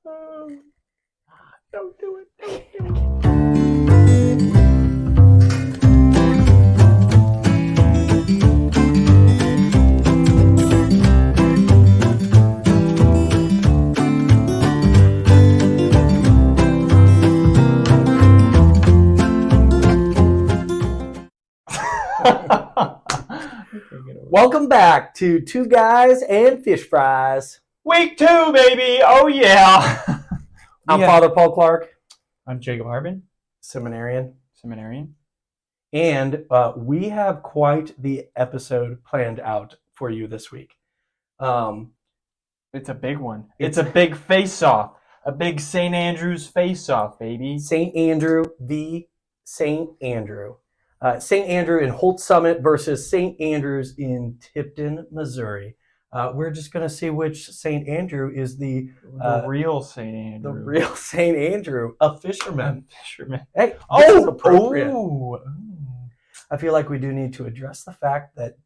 Don't do it. Don't do it. Welcome back to Two Guys and Fish Fries. Week 2, baby. Oh, yeah. I'm Father Paul Clark. I'm Jacob Harbin, Seminarian. And we have quite the episode planned out for you this week. it's a big one. It's a big face-off. A big St. Andrew's face-off, baby. St. Andrew v. St. Andrew. St. Andrew in Holt Summit versus St. Andrews in Tipton, Missouri. We're just going to see which St. Andrew is the real St. Andrew. The real St. Andrew, a fisherman. Hey, this is appropriate. Oh. I feel like we do need to address the fact that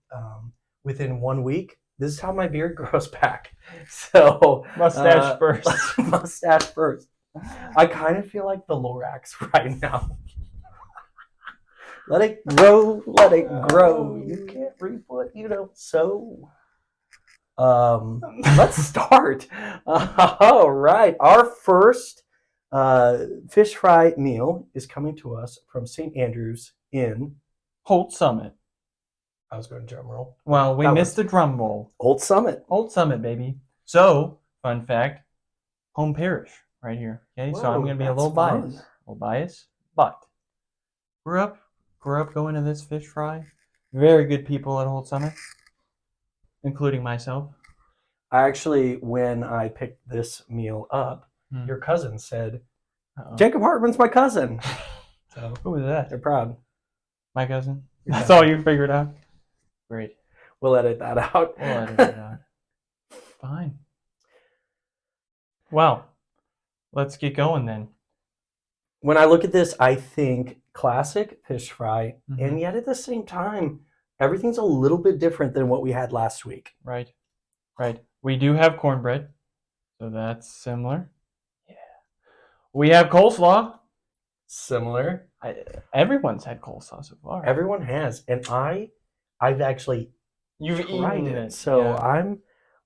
within 1 week, this is how my beard grows back. So mustache first. Mustache first. I kind of feel like the Lorax right now. Let it grow, let it grow. You can't reap what you don't sow. Let's start. All right. Our first fish fry meal is coming to us from St. Andrews in Holt Summit. I was going to drum roll. Well, we missed the drum roll. Holt Summit. Holt Summit, baby. So, fun fact, home parish right here. Okay, so I'm going to be a little biased, but grew up going to this fish fry. Very good people at Holt Summit, including myself. I actually, when I picked this meal up, your cousin said, Jacob Hartman's my cousin. So who was that? They're proud. My cousin? That's all you figured out? Great. We'll edit that out. We'll edit it out. Fine. Well, let's get going then. When I look at this, I think classic fish fry, and yet at the same time, everything's a little bit different than what we had last week. Right. We do have cornbread, so that's similar. Yeah. We have coleslaw. Similar. Everyone's had coleslaw so far. Everyone has, and I've actually tried it. So yeah.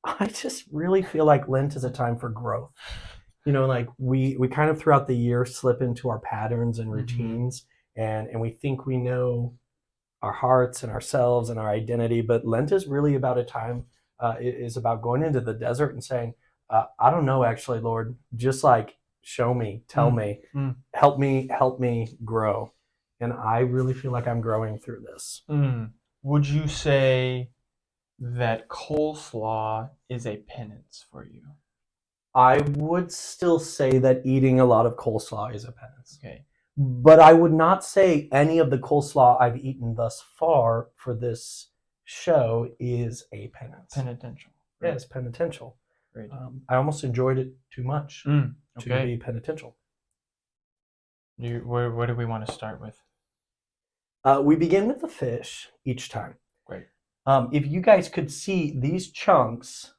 I just really feel like Lent is a time for growth. You know, like we kind of throughout the year slip into our patterns and routines, and we think we know our hearts and ourselves and our identity, but Lent is really about a time. It is about going into the desert and saying, I don't know, actually, Lord, just like show me, tell me, help me grow. And I really feel like I'm growing through this. Would you say that coleslaw is a penance for you? I would still say that eating a lot of coleslaw is a penance. Okay. But I would not say any of the coleslaw I've eaten thus far for this show is a penance. Penitential. Right? Yeah, it's penitential. Right. I almost enjoyed it too much to be penitential. Where do we want to start with? We begin with the fish each time. Great. If you guys could see these chunks,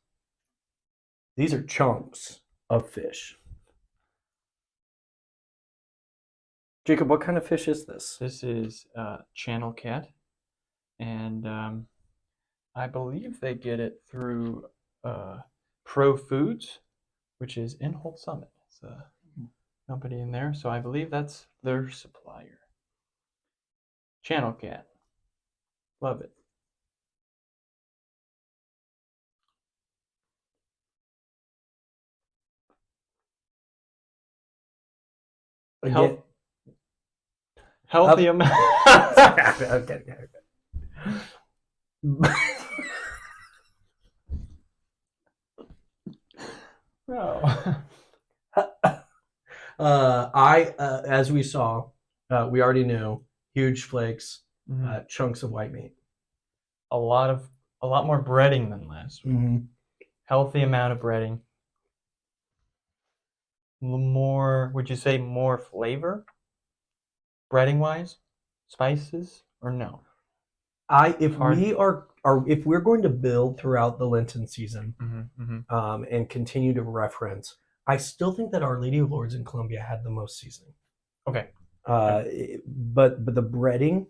these are chunks of fish. Jacob, what kind of fish is this? This is channel cat, and I believe they get it through Pro Foods, which is in Holt Summit. It's a company in there, so I believe that's their supplier. Channel cat. Love it. Again. Healthy amount. Okay. No. As we saw, we already knew huge flakes, chunks of white meat. A lot more breading than last week. Healthy amount of breading. More, would you say more flavor? Breading wise? Spices or no? If we're going to build throughout the Lenten season and continue to reference, I still think that Our Lady of Lourdes in Columbia had the most seasoning. Okay. But the breading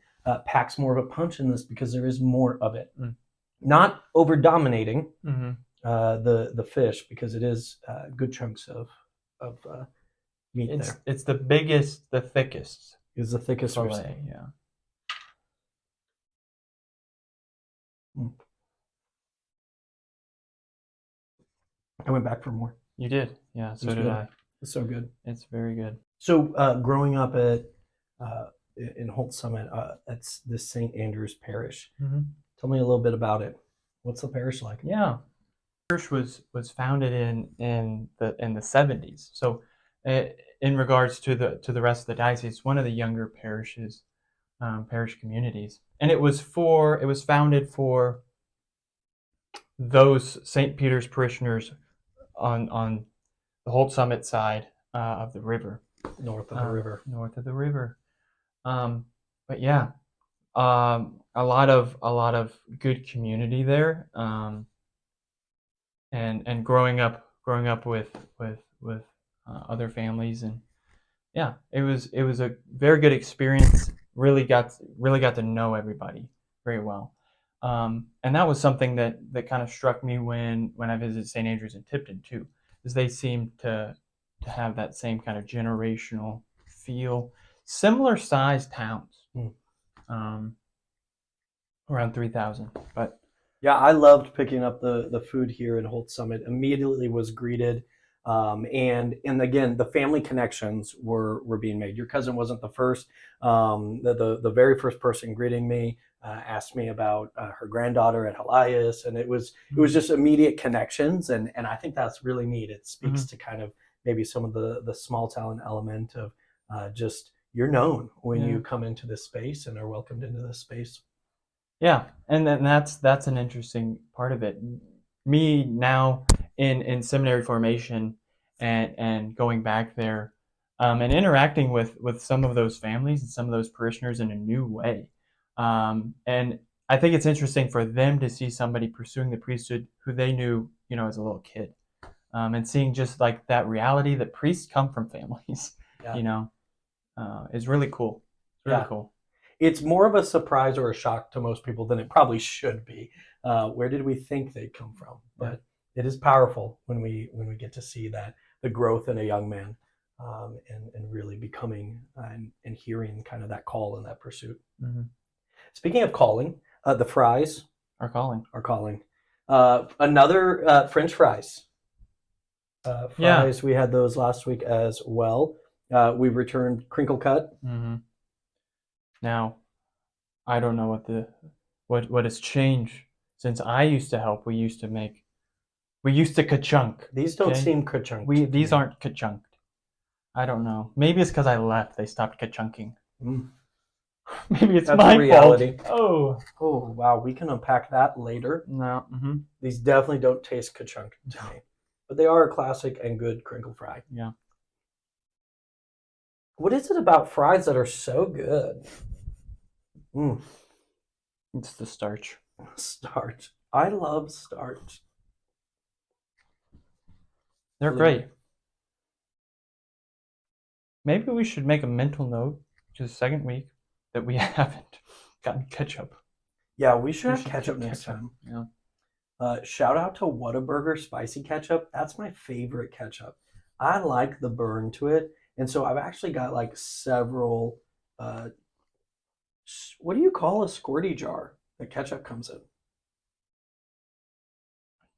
packs more of a punch in this because there is more of it. Not over dominating the fish, because it is good chunks of meat there. It's the biggest, the thickest. It's the thickest fillet, yeah. I went back for more. You did, yeah. So did I. It's so good. It's very good. So growing up in Holt Summit, that's the St. Andrew's Parish. Tell me a little bit about it. What's the parish like? Yeah, the parish was founded in the 70s. So, in regards to the rest of the diocese, one of the younger parishes, parish communities, and it was founded for those St. Peter's parishioners on the Holt Summit side of the river, north of the river. But yeah, a lot of good community there, and growing up with other families, and yeah, it was a very good experience. Really got to know everybody very well, and that was something that kind of struck me when I visited St. Andrew's in Tipton too, is they seemed to have that same kind of generational feel. Similar sized towns, around 3,000. But yeah, I loved picking up the food here in Holt Summit. Immediately was greeted, and again, the family connections were being made. Your cousin wasn't the first. The very first person greeting me asked me about her granddaughter at Elias, and it was just immediate connections, and I think that's really neat. It speaks to kind of maybe some of the small town element of just you're known when you come into this space and are welcomed into this space. Yeah, and then that's an interesting part of it. Me now in seminary formation and going back there, and interacting with some of those families and some of those parishioners in a new way. And I think it's interesting for them to see somebody pursuing the priesthood who they knew, as a little kid, and seeing just like that reality that priests come from families, is really cool. It's really cool. It's more of a surprise or a shock to most people than it probably should be. Where did we think they'd come from? But it is powerful when we get to see that the growth in a young man, and really becoming and hearing kind of that call and that pursuit. Speaking of calling, the fries are calling. Another French fries. We had those last week as well. We returned crinkle cut. Now, I don't know what has changed since I used to help. We used to ka-chunk. These don't seem ka-chunked. These aren't ka-chunked. I don't know. Maybe it's because I left. They stopped ka-chunking. Maybe it's my reality. Fault. Oh, wow. We can unpack that later. No. These definitely don't taste ka-chunked to me, but they are a classic and good crinkle fry. Yeah. What is it about fries that are so good? It's the starch. Starch. I love starch. They're great. Maybe we should make a mental note, just the second week, that we haven't gotten ketchup. Yeah, we should have ketchup next time. Yeah. Shout out to Whataburger spicy ketchup. That's my favorite ketchup. I like the burn to it. And so I've actually got like several, what do you call a squirty jar that ketchup comes in?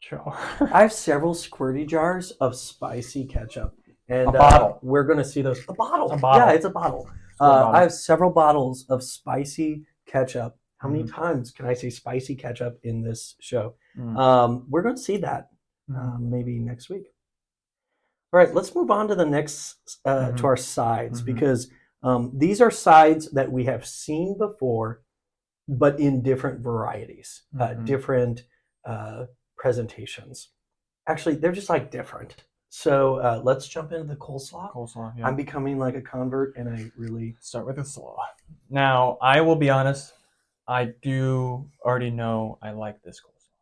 Jar. I have several squirty jars of spicy ketchup. And a bottle. We're going to see those. A bottle. bottle. Yeah, it's a bottle. I have several bottles of spicy ketchup. How many times can I say spicy ketchup in this show? We're going to see that maybe next week. All right, let's move on to the next, to our sides, because these are sides that we have seen before, but in different varieties, different presentations. Actually, they're just like different. So let's jump into the coleslaw. Yeah. I'm becoming like a convert, and I really start with the slaw. Now, I will be honest. I do already know I like this coleslaw.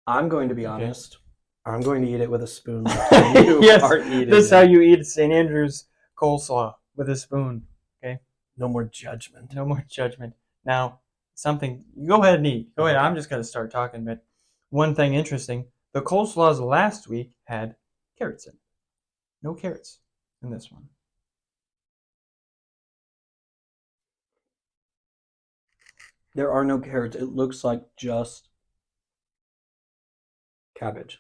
I'm going to be honest. I'm going to eat it with a spoon. You yes, are eating this is it. how you eat St. Andrew's coleslaw, with a spoon. Okay. No more judgment. No more judgment. Now, something. Go ahead and eat. Go ahead. I'm just going to start talking. But one thing interesting: the coleslaws last week had carrots in it. No carrots in this one. There are no carrots. It looks like just cabbage.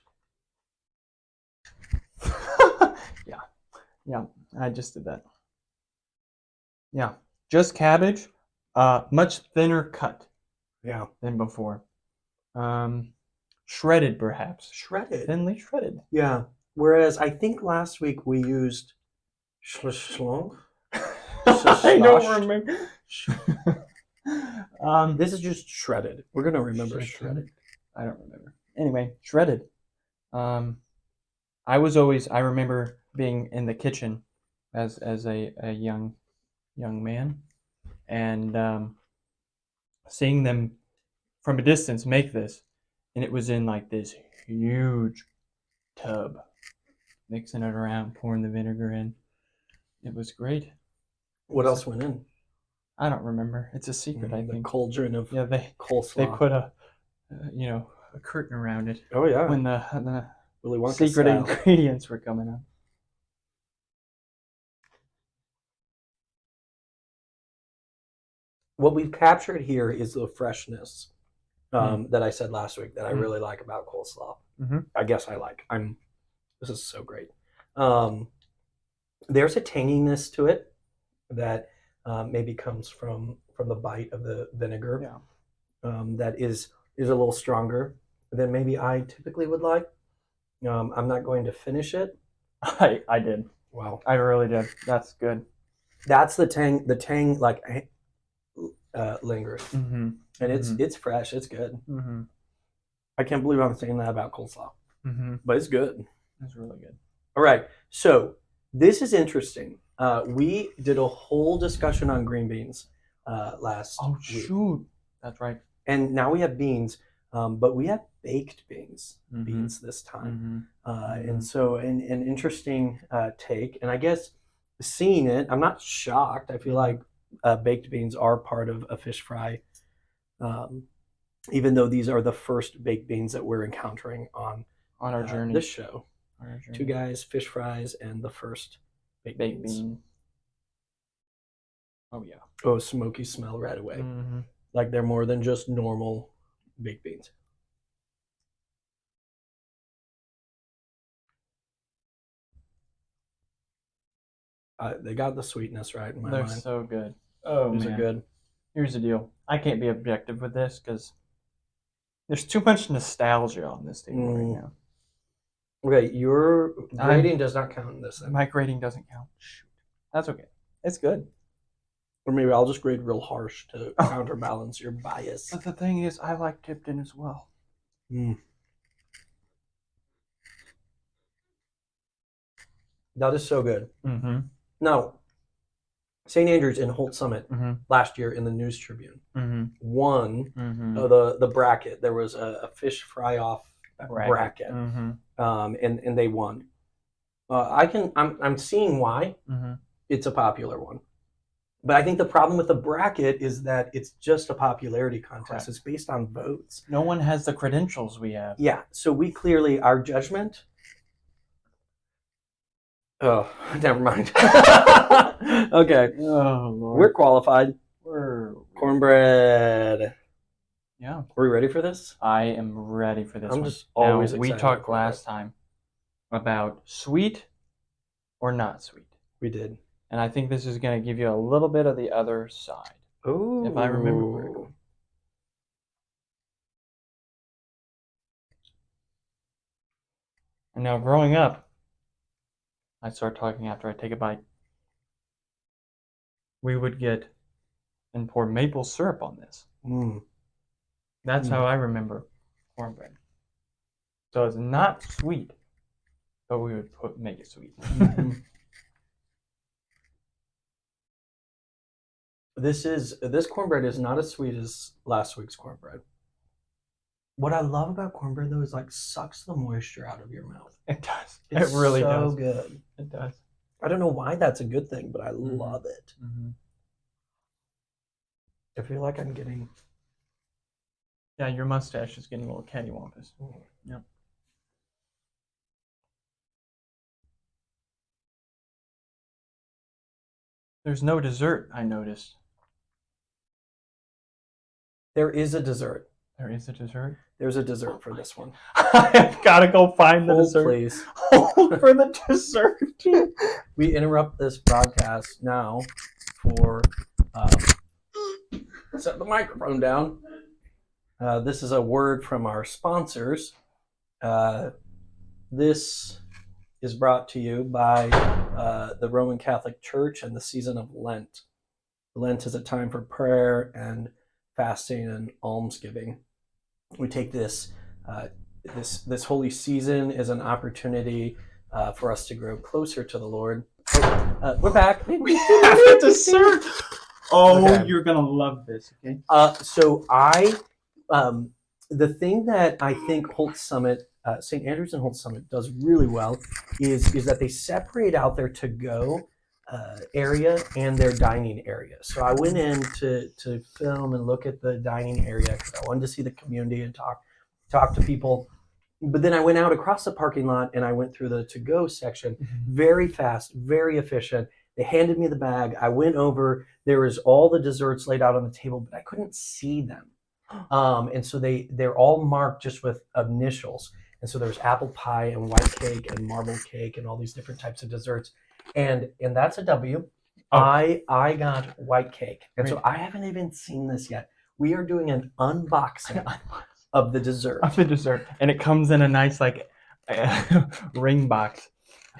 Yeah, I just did that. Yeah, just cabbage, much thinner cut Yeah. than before. Shredded perhaps. Shredded. Thinly shredded. Yeah. Whereas I think last week we used schlong. I don't remember. This is just shredded. We're gonna remember shredded. I don't remember. Anyway, shredded. I remember being in the kitchen as a young man, and seeing them from a distance make this, and it was in like this huge tub, mixing it around, pouring the vinegar in. It was great. What else went in? I don't remember. It's a secret, I The think. cauldron of coleslaw. They put a curtain around it. Oh yeah. When the Willy Wonka secret style. ingredients were coming up. What we've captured here is the freshness that I said last week that I really like about coleslaw. Mm-hmm. I guess I like. This is so great. There's a tanginess to it that maybe comes from the bite of the vinegar. Yeah. That is a little stronger than maybe I typically would like. I'm not going to finish it. I did. Wow. I really did. That's good. That's the tang. The tang lingers, Mm-hmm. and it's fresh. It's good. Mm-hmm. I can't believe I'm saying that about coleslaw, but it's good. It's really good. All right, so this is interesting. We did a whole discussion on green beans last week. Shoot, that's right. And now we have beans, but we have baked beans this time. And so an interesting take. And I guess seeing it, I'm not shocked. I feel like baked beans are part of a fish fry, even though these are the first baked beans that we're encountering on our journey. This show. Two guys, fish fries, and the first baked beans. Oh yeah. Oh, smoky smell right away. Like they're more than just normal baked beans. They got the sweetness right in my mind. They're so good. Oh, these man. are good. Here's the deal. I can't be objective with this because there's too much nostalgia on this table right now. Okay, your grading does not count in this. Then. My grading doesn't count. Shoot. That's okay. It's good. Or maybe I'll just grade real harsh to counterbalance your bias. But the thing is, I like Tipton as well. That is so good. Now, St. Andrews in Holt Summit last year in the News Tribune won the bracket. There was a fish fry-off bracket, and they won. I'm seeing why it's a popular one. But I think the problem with the bracket is that it's just a popularity contest. Correct. It's based on votes. No one has the credentials we have. Yeah, so we clearly, our judgment... Oh, never mind. Okay. Oh, Lord. We're qualified. Cornbread. Yeah. Are we ready for this? I am ready for this I'm just always excited. We talked last time about sweet or not sweet. We did. And I think this is going to give you a little bit of the other side. Ooh. If I remember correctly. And now growing up, I start talking after I take a bite. We would get and pour maple syrup on this. That's how I remember cornbread. So it's not sweet, but we would make it sweet. This cornbread is not as sweet as last week's cornbread. What I love about cornbread though is like sucks the moisture out of your mouth. It does. It's It really so does. good. It does. I don't know why that's a good thing, but I love it. Mm-hmm. I feel like I'm getting. Yeah, your mustache is getting a little cattywampus. Yep. There's no dessert, I noticed. There is a dessert. There is a dessert? There's a dessert for this one. I've got to go find the Hold, dessert. please. Hold for the dessert. We interrupt this broadcast now for set the microphone down. This is a word from our sponsors. This is brought to you by the Roman Catholic Church and the season of Lent. Lent is a time for prayer and fasting and almsgiving. We take this this holy season as an opportunity for us to grow closer to the Lord. We're back. We have a dessert. Oh, Okay. You're gonna love this. Okay. So the thing that I think Holt Summit, St. Andrews and Holt Summit does really well is that they separate out their to-go area and their dining area. So I went in to film and look at the dining area because I wanted to see the community and talk to people. But then I went out across the parking lot and I went through the to-go section. Very fast, very efficient. They handed me the bag. I went over. There was all the desserts laid out on the table, but I couldn't see them. And so they're all marked just with initials. And so there's apple pie and white cake and marble cake and all these different types of desserts. And that's a W. Oh. I got white cake. And so I haven't even seen this yet. We are doing an unboxing of the dessert. Of the dessert. And it comes in a nice like ring box.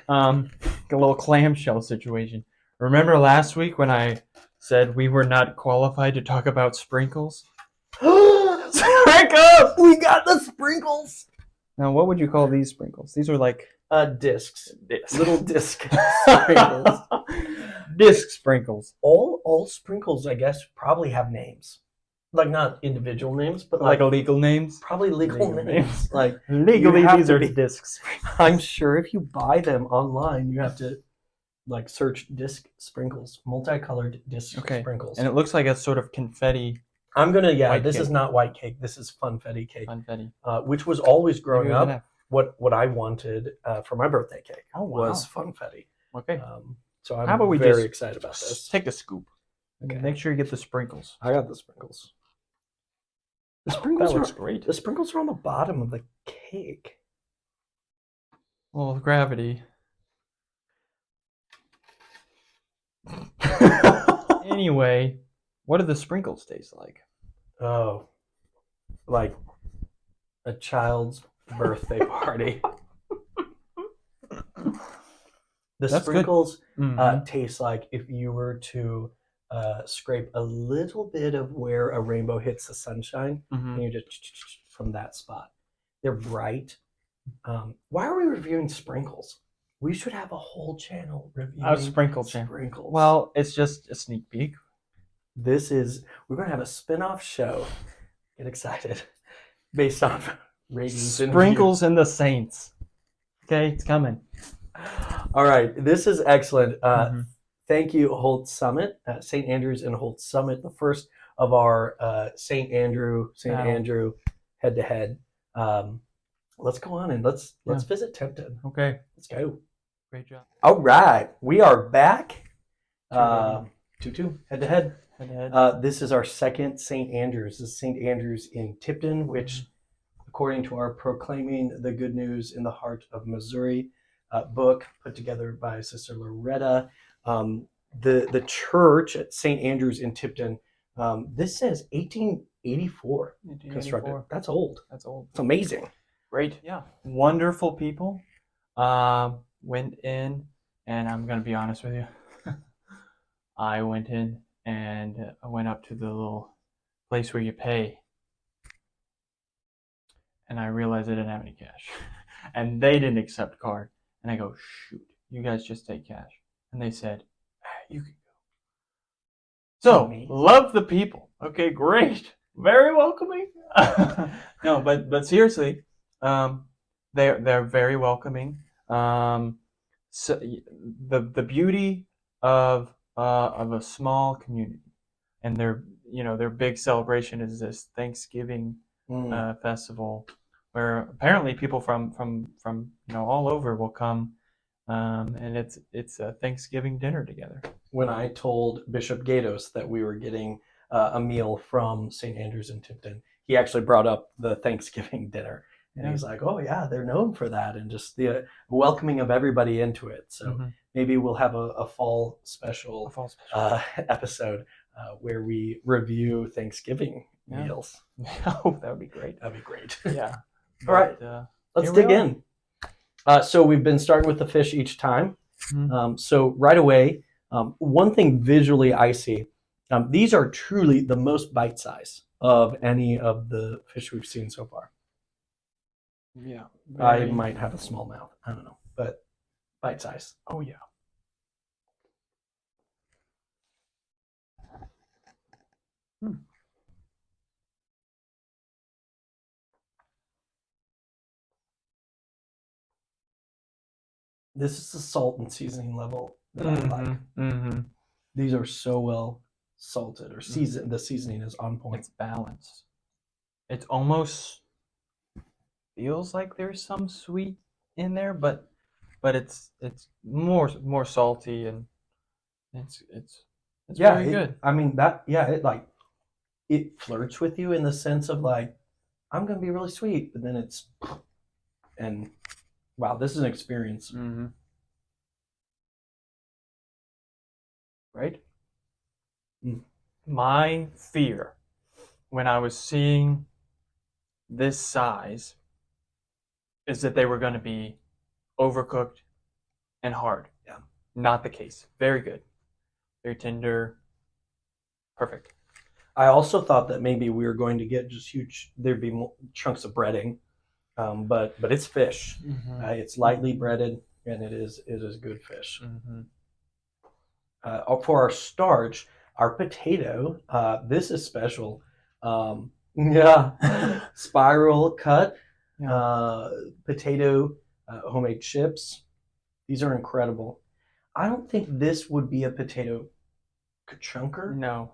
A little clamshell situation. Remember last week when I said we were not qualified to talk about sprinkles? Sprinkles! We got the sprinkles! Now, what would you call these sprinkles? These are like... discs. Little disc sprinkles. Disc sprinkles. All sprinkles, I guess, probably have names. Like, not individual names, but like legal names? Probably legal names. Like, legally, these are discs. I'm sure if you buy them online, you have to, like, search disc sprinkles. Multicolored disc sprinkles. And it looks like a sort of confetti. I'm going to, this is not white cake. This is funfetti cake. Funfetti. Which was always growing up. What I wanted for my birthday cake was funfetti. Okay. So I'm very excited about this. Take a scoop. Okay. Make sure you get the sprinkles. I got the sprinkles. The sprinkles that looks great. The sprinkles are on the bottom of the cake. Well, gravity. Anyway, what do the sprinkles taste like? Oh, like a child's birthday party. The sprinkles taste like if you were to scrape a little bit of where a rainbow hits the sunshine, and you just from that spot. They're bright. Why are we reviewing sprinkles? We should have a whole channel reviewing sprinkles. Well, it's just a sneak peek. We're going to have a spin-off show. Get excited. Based on ratings. Sprinkles and the Saints. Okay, it's coming. All right, this is excellent. Thank you, Holt Summit, St. Andrews and Holt Summit, the first of our St. Andrew head-to-head. Let's go on and let's visit Tipton. Okay, let's go. Great job. All right, we are back. 2-2 head-to-head. This is our second St. Andrews. This is St. Andrews in Tipton, which, according to our Proclaiming the Good News in the Heart of Missouri book put together by Sister Loretta, the church at St. Andrews in Tipton, this says 1884 constructed. That's old. It's amazing. Great. Yeah. Wonderful people. Went in, and I'm going to be honest with you. I went in and I went up to the little place where you pay. And I realized I didn't have any cash. And they didn't accept card. And I go, shoot, you guys just take cash. And they said, you can go. So, love the people. Okay, great. very welcoming. No, but seriously, they're very welcoming. So the beauty of a small community, and their big celebration is this Thanksgiving festival, where apparently people from all over will come, and it's a Thanksgiving dinner together. When I told Bishop Gatos that we were getting a meal from St. Andrews in Tipton, he actually brought up the Thanksgiving dinner. And he's like, oh, yeah, they're known for that, and just the welcoming of everybody into it. So maybe we'll have a fall special, episode where we review Thanksgiving meals. Oh, that would be great. That'd be great. Yeah. All right, let's dig in. So we've been starting with the fish each time. So right away, one thing visually I see, these are truly the most bite size of any of the fish we've seen so far. Yeah. I might have a small mouth. I don't know, but bite size. Oh, yeah. This is the salt and seasoning level that I like. These are so well salted or seasoned. The seasoning is on point. It's balanced. It's almost feels like there's some sweet in there, but it's more salty, and it's very good. I mean it flirts with you in the sense of like, I'm gonna be really sweet, but then and wow, this is an experience. Right? My fear when I was seeing this size is that they were going to be overcooked and hard. Yeah. Not the case. Very good. Very tender. Perfect. I also thought that maybe we were going to get just huge, there'd be more chunks of breading, but it's fish. It's lightly breaded, and it is good fish. For our starch, our potato, this is special. Spiral cut potato, homemade chips. These are incredible. I don't think this would be a potato chunker. No.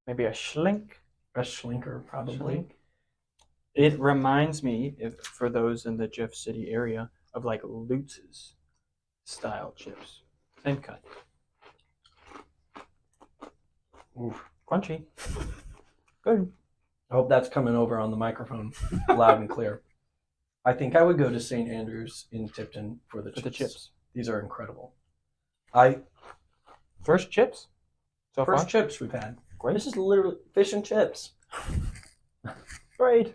Maybe a schlink. A schlinker, probably. Schlink. It reminds me, for those in the Jeff City area, of like Lutz's style chips. Same cut. Oof. Crunchy. Good. I hope that's coming over on the microphone loud and clear. I think I would go to St. Andrews in Tipton for the chips. These are incredible. First chips? So First far? chips we've had. Great. This is literally fish and chips. Great.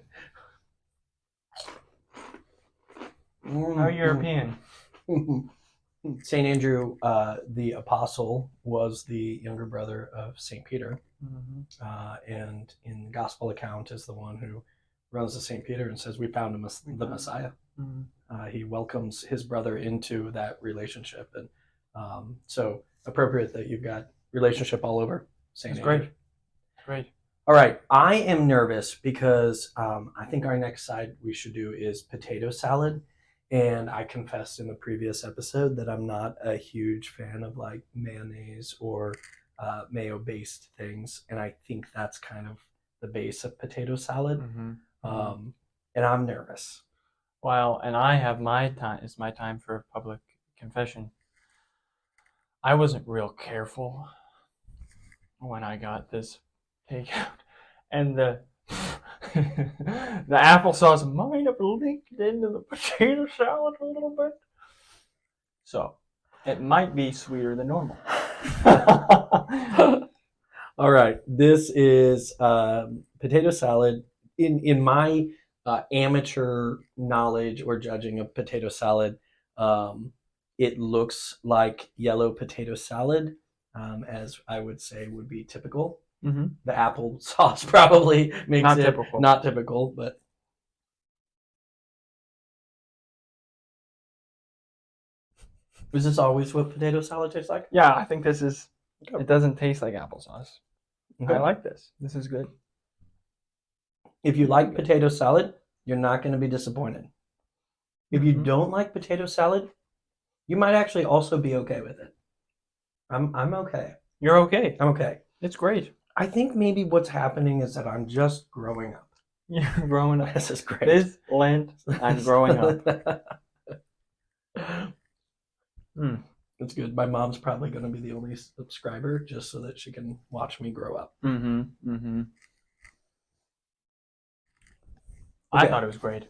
How European? St. Andrew, the apostle, was the younger brother of St. Peter, and in the gospel account is the one who runs to St. Peter and says, we found the Messiah. He welcomes his brother into that relationship, and so appropriate that you've got relationship all over St. Andrew. Great. All right, I am nervous because I think our next side we should do is potato salad. And I confessed in the previous episode that I'm not a huge fan of like mayonnaise or mayo-based things, and I think that's kind of the base of potato salad. And I'm nervous. Well, and I have my time. It's my time for public confession. I wasn't real careful when I got this takeout, and the applesauce might have leaked into the potato salad a little bit, so it might be sweeter than normal. All right, this is potato salad. In my amateur knowledge or judging of potato salad, it looks like yellow potato salad, as I would say would be typical. The apple sauce probably makes not typical, but is this always what potato salad tastes like? Yeah, I think this is. It doesn't taste like applesauce. Okay. I like this. This is good. If you like potato salad, you're not going to be disappointed. If you don't like potato salad, you might actually also be okay with it. I'm okay. You're okay. I'm okay. It's great. I think maybe what's happening is that I'm just growing up. You're growing up. This is great. This Lent, I'm growing up. It's good. My mom's probably going to be the only subscriber just so that she can watch me grow up. I thought it was great.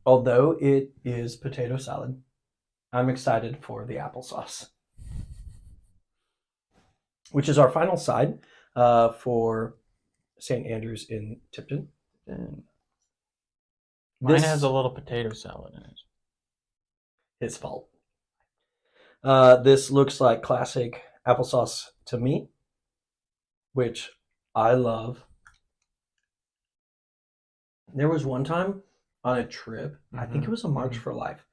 Although it is potato salad, I'm excited for the applesauce, which is our final side for St. Andrews in Tipton. And mine has a little potato salad in it. His fault. This looks like classic applesauce to me, which I love. There was one time on a trip, I think it was a March for Life,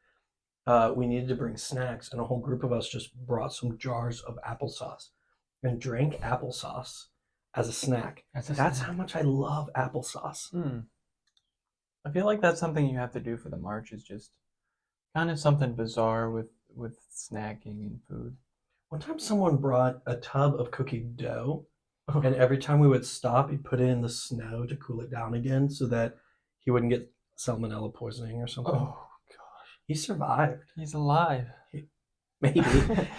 we needed to bring snacks, and a whole group of us just brought some jars of applesauce and drank applesauce as a snack. That's how much I love applesauce. I feel like that's something you have to do for the March, is just kind of something bizarre with snacking and food. One time someone brought a tub of cookie dough, and every time we would stop, he'd put it in the snow to cool it down again so that he wouldn't get salmonella poisoning or something. Oh, gosh. He survived. He's alive. Maybe.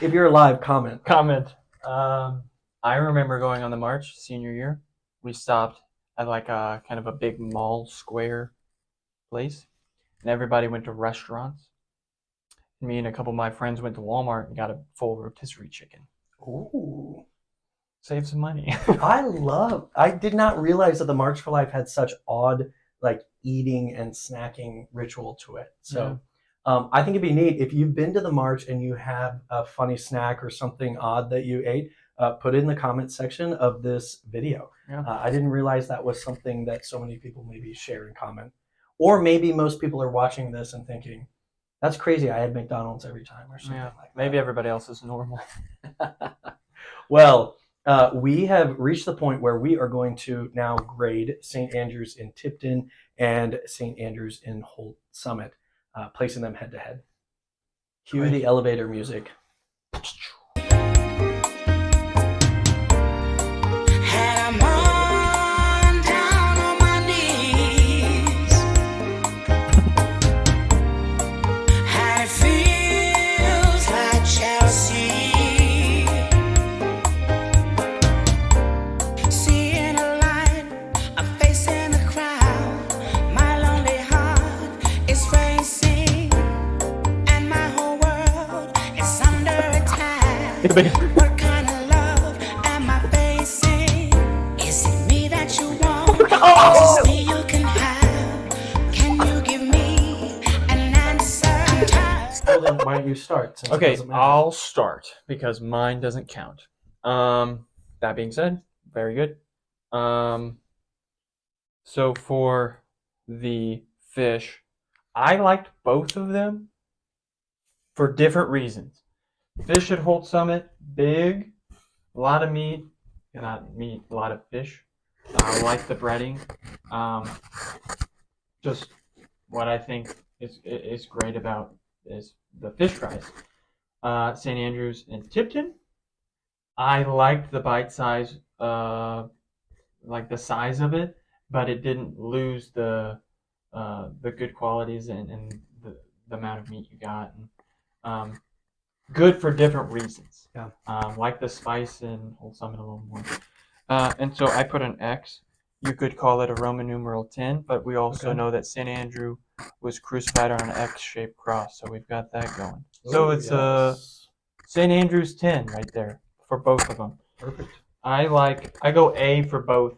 If you're alive, comment. I remember going on the March senior year. We stopped at like a kind of a big mall square place, and everybody went to restaurants. Me and a couple of my friends went to Walmart and got a full rotisserie chicken. Ooh. Save some money. I did not realize that the March for Life had such odd like eating and snacking ritual to it. So I think it'd be neat if you've been to the March and you have a funny snack or something odd that you ate, put it in the comment section of this video. I didn't realize that was something that so many people maybe share and comment. Or maybe most people are watching this and thinking, that's crazy, I had McDonald's every time or something like that. Maybe everybody else is normal. Well, we have reached the point where we are going to now grade St. Andrews in Tipton and St. Andrews in Holt Summit, placing them head to head. Cue the elevator music. What kind of love am I facing? Is it me that you want? Is it me you can have? Can you give me an answer? Well, then why don't you start? Okay, I'll start because mine doesn't count. That being said, very good. So for the fish, I liked both of them for different reasons. Fish at Holt Summit, big, a lot of meat, not meat, a lot of fish. I like the breading. Just what I think is great about is the fish fries. St. Andrews and Tipton, I liked the bite size, like the size of it, but it didn't lose the good qualities and the amount of meat you got. And, good for different reasons. Yeah. Like the spice in Holt Summit a little more. And so I put an X. You could call it a Roman numeral 10, but we also know that St. Andrew was crucified on an X-shaped cross, so we've got that going. So it's St. Andrew's 10 right there for both of them. Perfect. I go A for both.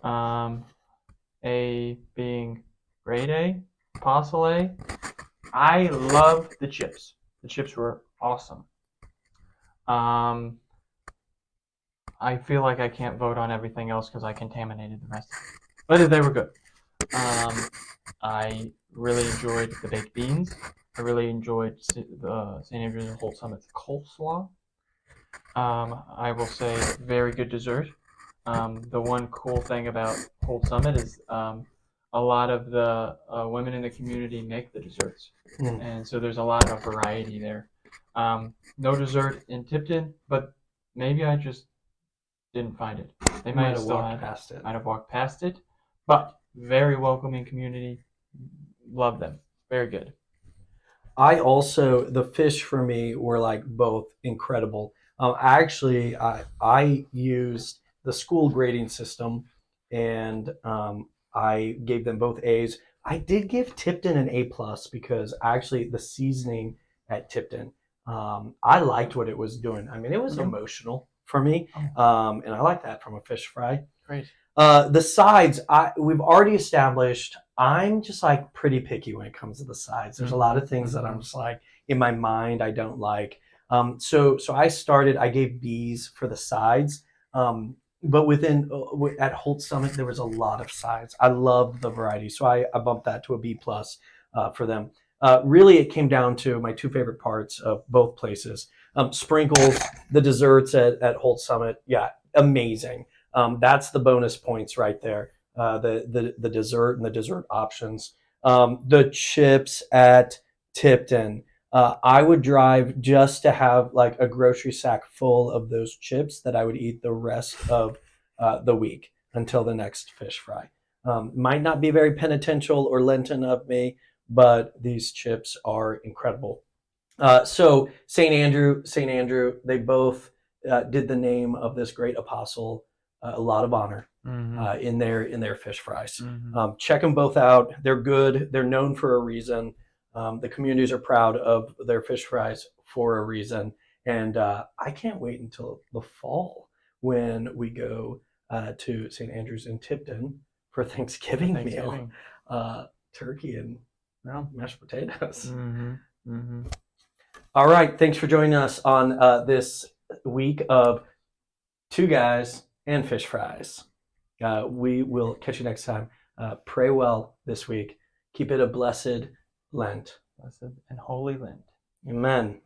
A being grade A, Apostle A. I love the chips. The chips were awesome. I feel like I can't vote on everything else because I contaminated the rest of it. But they were good. I really enjoyed the baked beans. I really enjoyed the St. Andrews and Holt Summit's coleslaw. I will say very good dessert. The one cool thing about Holt Summit is a lot of the women in the community make the desserts, and so there's a lot of variety there. No dessert in Tipton, but maybe I just didn't find it. They might have still had past it. Might have walked past it, but very welcoming community. Love them. Very good. The fish for me were like both incredible. I used the school grading system, and I gave them both A's. I did give Tipton an A+ because actually the seasoning at Tipton, I liked what it was doing. I mean, it was emotional for me, and I like that from a fish fry. Great. The sides, we've already established. I'm just like pretty picky when it comes to the sides. There's a lot of things that I'm just like in my mind I don't like. So I gave B's for the sides. But at Holt Summit there was a lot of sides. I loved the variety, so I bumped that to a B+ for them. Really, it came down to my two favorite parts of both places. Sprinkles, the desserts at Holt Summit, yeah, amazing. That's the bonus points right there. The dessert and the dessert options. The chips at Tipton. I would drive just to have like a grocery sack full of those chips that I would eat the rest of the week until the next fish fry. Might not be very penitential or Lenten of me, but these chips are incredible. So St. Andrew, they both did the name of this great apostle a lot of honor in their fish fries. Check them both out. They're good. They're known for a reason. The communities are proud of their fish fries for a reason. And I can't wait until the fall when we go to St. Andrew's in Tipton for Thanksgiving meal. Turkey and mashed potatoes. All right. Thanks for joining us on this week of Two Guys and Fish Fries. We will catch you next time. Pray well this week. Keep it a blessed Lent. Blessed and holy Lent. Amen.